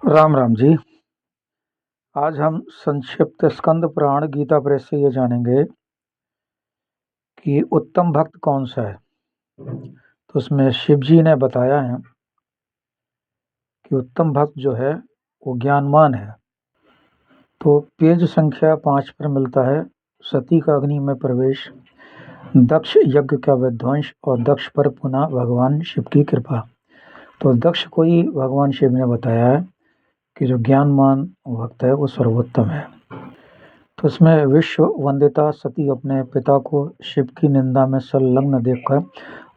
राम राम जी। आज हम संक्षिप्त स्कंद पुराण गीता प्रेस से ये जानेंगे कि उत्तम भक्त कौन सा है। तो उसमें शिव जी ने बताया है कि उत्तम भक्त जो है वो ज्ञानवान है। तो पेज संख्या 5 पर मिलता है सती का अग्नि में प्रवेश, दक्ष यज्ञ का विध्वंस और दक्ष पर पुनः भगवान शिव की कृपा। तो दक्ष को ही भगवान शिव ने बताया है कि जो ज्ञानवान भक्त है वो सर्वोत्तम है। तो इसमें विश्व वंदिता सती अपने पिता को शिव की निंदा में संलग्न देखकर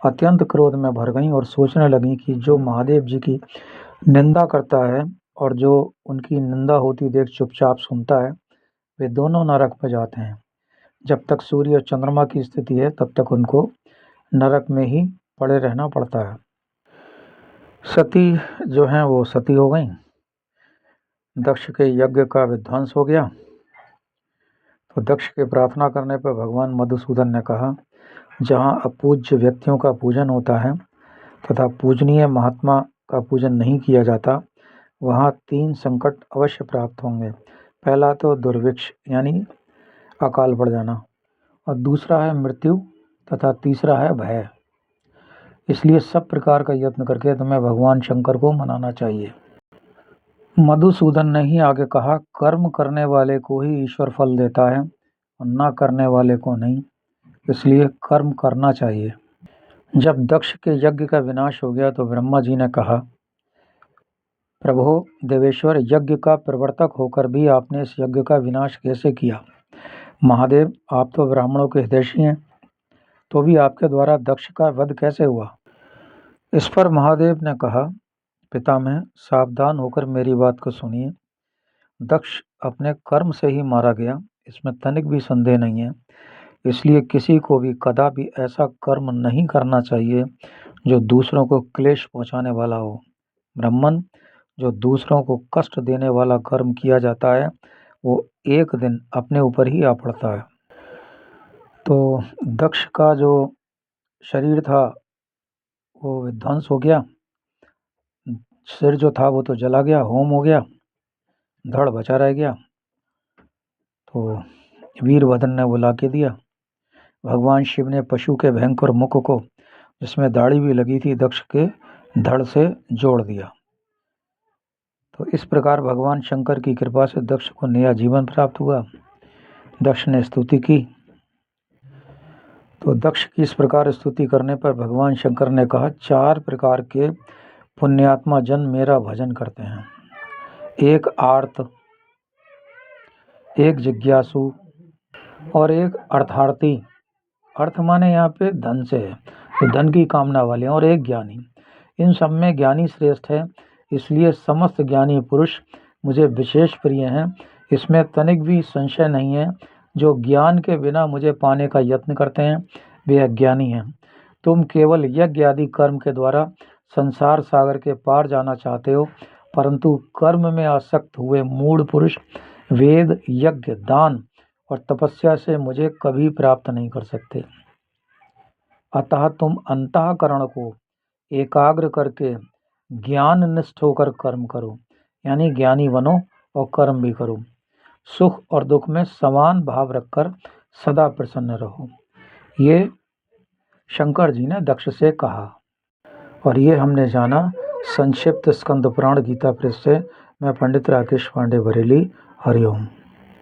अत्यंत क्रोध में भर गईं और सोचने लगीं कि जो महादेव जी की निंदा करता है और जो उनकी निंदा होती देख चुपचाप सुनता है, वे दोनों नरक में जाते हैं। जब तक सूर्य और चंद्रमा की स्थिति है तब तक उनको नरक में ही पड़े रहना पड़ता है। सती जो हैं वो सती हो गई, दक्ष के यज्ञ का विध्वंस हो गया। तो दक्ष के प्रार्थना करने पर भगवान मधुसूदन ने कहा, जहाँ अपूज्य व्यक्तियों का पूजन होता है तथा पूजनीय महात्मा का पूजन नहीं किया जाता, वहाँ 3 संकट अवश्य प्राप्त होंगे। पहला तो दुर्भिक्ष यानी अकाल पड़ जाना, और दूसरा है मृत्यु तथा तीसरा है भय। इसलिए सब प्रकार का यत्न करके तुम्हें भगवान शंकर को मनाना चाहिए। मधुसूदन ने ही आगे कहा, कर्म करने वाले को ही ईश्वर फल देता है और न करने वाले को नहीं, इसलिए कर्म करना चाहिए। जब दक्ष के यज्ञ का विनाश हो गया तो ब्रह्मा जी ने कहा, प्रभो देवेश्वर, यज्ञ का प्रवर्तक होकर भी आपने इस यज्ञ का विनाश कैसे किया? महादेव, आप तो ब्राह्मणों के हितैषी हैं, तो भी आपके द्वारा दक्ष का वध कैसे हुआ? इस पर महादेव ने कहा, पितामह, सावधान होकर मेरी बात को सुनिए। दक्ष अपने कर्म से ही मारा गया, इसमें तनिक भी संदेह नहीं है। इसलिए किसी को भी कदापि ऐसा कर्म नहीं करना चाहिए जो दूसरों को क्लेश पहुंचाने वाला हो। ब्राह्मण, जो दूसरों को कष्ट देने वाला कर्म किया जाता है वो एक दिन अपने ऊपर ही आ पड़ता है। तो दक्ष का जो शरीर था वो विध्वंस हो गया, सिर जो था वो तो जला गया, होम हो गया, धड़ बचा रह गया। तो वीरभद्र ने बुला के दिया। भगवान शिव ने पशु के भयंकर मुख को, जिसमें दाढ़ी भी लगी थी, दक्ष के धड़ से जोड़ दिया। तो इस प्रकार भगवान शंकर की कृपा से दक्ष को नया जीवन प्राप्त हुआ। दक्ष ने स्तुति की। तो दक्ष की इस प्रकार स्तुति करने पर भगवान शंकर ने कहा, 4 प्रकार के पुण्यात्मा जन मेरा भजन करते हैं। एक आर्त, एक जिज्ञासु और एक अर्थार्थी। अर्थ माने यहाँ पे धन से है, तो धन की कामना वाले, और एक ज्ञानी। इन सब में ज्ञानी श्रेष्ठ है, इसलिए समस्त ज्ञानी पुरुष मुझे विशेष प्रिय हैं। इसमें तनिक भी संशय नहीं है। जो ज्ञान के बिना मुझे पाने का यत्न करते हैं वे अज्ञानी हैं। तुम केवल यज्ञ आदि कर्म के द्वारा संसार सागर के पार जाना चाहते हो, परंतु कर्म में आसक्त हुए मूढ़ पुरुष वेद, यज्ञ, दान और तपस्या से मुझे कभी प्राप्त नहीं कर सकते। अतः तुम अंतःकरण को एकाग्र करके ज्ञान निष्ठ होकर कर्म करो, यानी ज्ञानी बनो और कर्म भी करो। सुख और दुख में समान भाव रखकर सदा प्रसन्न रहो। ये शंकर जी ने दक्ष से कहा। और ये हमने जाना संक्षिप्त स्कंद पुराण गीता प्रेस से। मैं पंडित राकेश पांडे, बरेली। हरिओम।